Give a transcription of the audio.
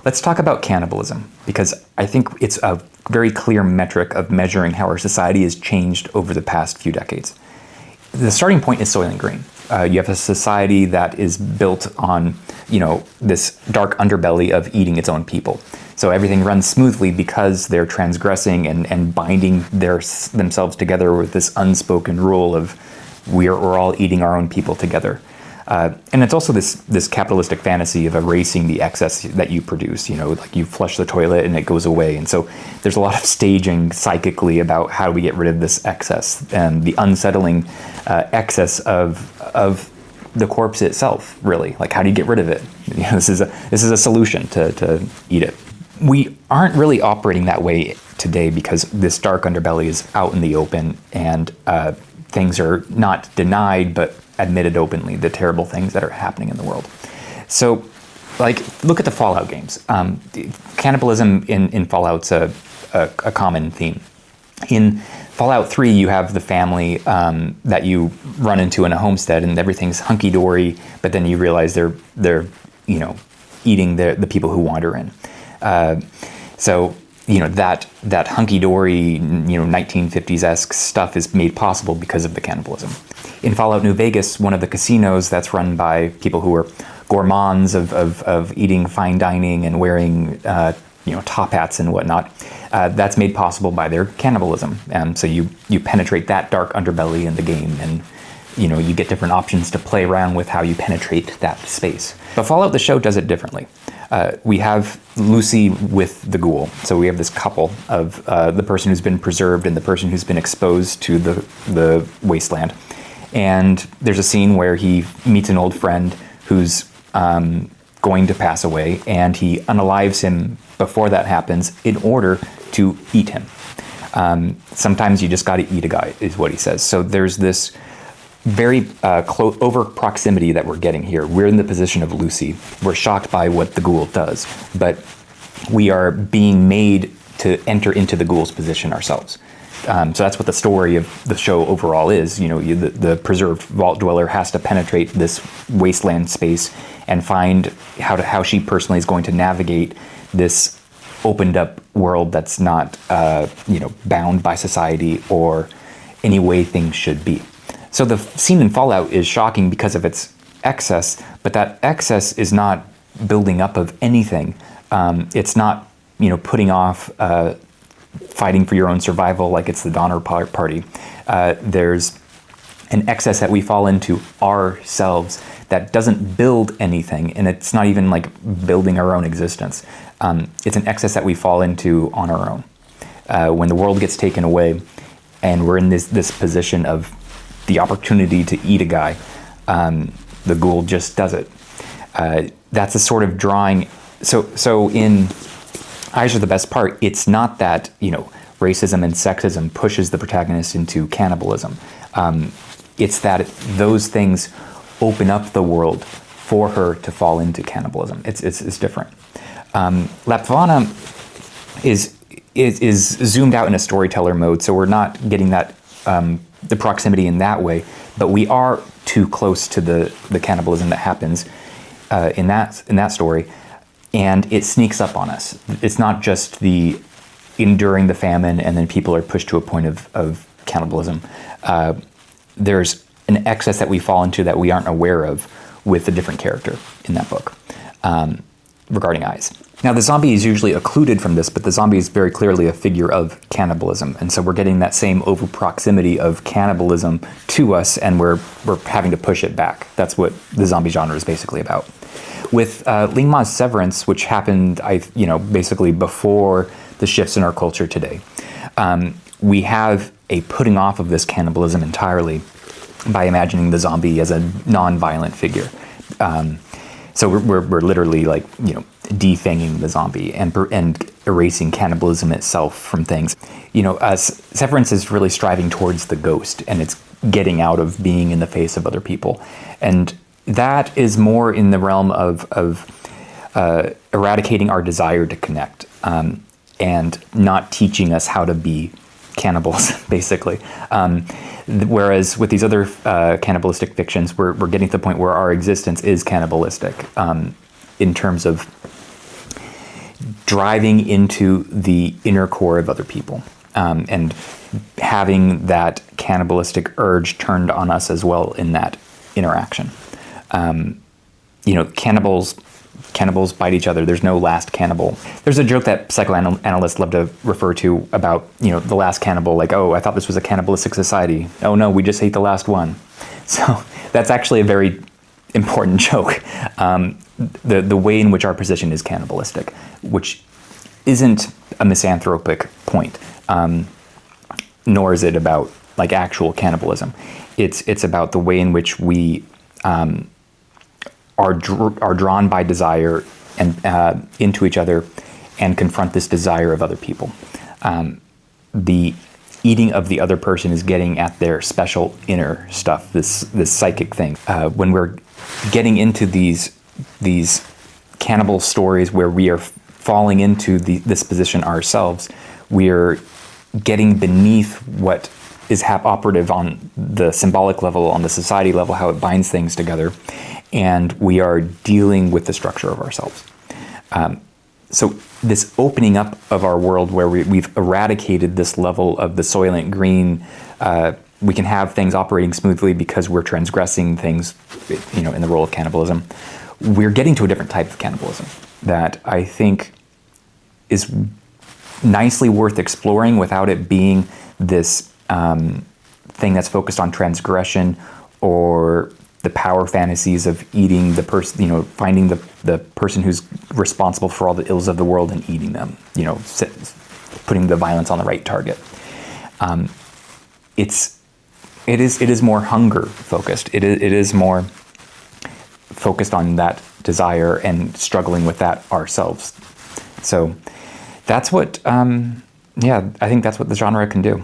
Let's talk about cannibalism, because I think it's a very clear metric of measuring how our society has changed over the past few decades. The starting point is Soylant Green. You have a society that is built on, this dark underbelly of eating its own people. So everything runs smoothly because they're transgressing and binding themselves together with this unspoken rule of we're all eating our own people together. And it's also this capitalistic fantasy of erasing the excess that you produce. Like you flush the toilet and it goes away. And so there's a lot of staging psychically about how do we get rid of this excess and the unsettling excess of the corpse itself. Really, like how do you get rid of it? This is a solution to eat it. We aren't really operating that way today because this dark underbelly is out in the open and things are not denied but admitted openly, the terrible things that are happening in the world. So, look at the Fallout games. Cannibalism in Fallout's a common theme. In Fallout 3, you have the family that you run into in a homestead, and everything's hunky-dory, but then you realize they're eating the people who wander in. So that hunky-dory 1950s-esque stuff is made possible because of the cannibalism. In Fallout New Vegas, one of the casinos that's run by people who are gourmands of eating fine dining and wearing top hats and whatnot, that's made possible by their cannibalism. So you penetrate that dark underbelly in the game, and you get different options to play around with how you penetrate that space. But Fallout the show does it differently. We have Lucy with the ghoul. So we have this couple of the person who's been preserved and the person who's been exposed to the wasteland. And there's a scene where he meets an old friend who's going to pass away, and he unalives him before that happens in order to eat him. Sometimes you just got to eat a guy, is what he says. So there's this very close over proximity that we're getting here. We're in the position of Lucy. We're shocked by what the ghoul does, but we are being made to enter into the ghoul's position ourselves. So that's what the story of the show overall is. The preserved vault dweller has to penetrate this wasteland space and find how she personally is going to navigate this opened up world that's not bound by society or any way things should be. So the scene in Fallout is shocking because of its excess, but that excess is not building up of anything. It's not, putting off fighting for your own survival like it's the Donner Party. There's an excess that we fall into ourselves that doesn't build anything, and it's not even like building our own existence. It's an excess that we fall into on our own. When the world gets taken away and we're in this position of the opportunity to eat a guy, the ghoul just does it. That's a sort of drawing. So in Eyes Are the Best Part, it's not that racism and sexism pushes the protagonist into cannibalism. It's that those things open up the world for her to fall into cannibalism. It's different. Lapvona is zoomed out in a storyteller mode, so we're not getting that the proximity in that way, but we are too close to the cannibalism that happens in that story, and it sneaks up on us. It's not just the enduring the famine and then people are pushed to a point of cannibalism. There's an excess that we fall into that we aren't aware of with a different character in that book regarding Eyes. Now, the zombie is usually occluded from this, but the zombie is very clearly a figure of cannibalism. And so we're getting that same over proximity of cannibalism to us, and we're having to push it back. That's what the zombie genre is basically about. With Ling Ma's Severance, which happened, basically before the shifts in our culture today, we have a putting off of this cannibalism entirely by imagining the zombie as a non-violent figure. So we're literally defanging the zombie and erasing cannibalism itself from things. Severance is really striving towards the ghost, and it's getting out of being in the face of other people. And that is more in the realm of eradicating our desire to connect and not teaching us how to be cannibals, basically. Whereas with these other cannibalistic fictions, we're getting to the point where our existence is cannibalistic in terms of driving into the inner core of other people, and having that cannibalistic urge turned on us as well in that interaction. Cannibals bite each other. There's no last cannibal. There's a joke that psychoanalysts love to refer to about, the last cannibal, like, oh, I thought this was a cannibalistic society. Oh no, we just hate the last one. So that's actually a very important joke. The way in which our position is cannibalistic, which isn't a misanthropic point, nor is it about like actual cannibalism. It's about the way in which we are drawn by desire and into each other and confront this desire of other people. The eating of the other person is getting at their special inner stuff, this psychic thing. When we're getting into these cannibal stories where we are falling into this position ourselves, we're getting beneath what is operative on the symbolic level, on the society level, how it binds things together, and we are dealing with the structure of ourselves. So this opening up of our world where we've eradicated this level of the Soylant Green, we can have things operating smoothly because we're transgressing things, in the role of cannibalism. We're getting to a different type of cannibalism that I think is nicely worth exploring without it being this thing that's focused on transgression or the power fantasies of eating the person, finding the person who's responsible for all the ills of the world and eating them, putting the violence on the right target. It is more hunger focused. It is more focused on that desire and struggling with that ourselves. So that's what, I think that's what the genre can do.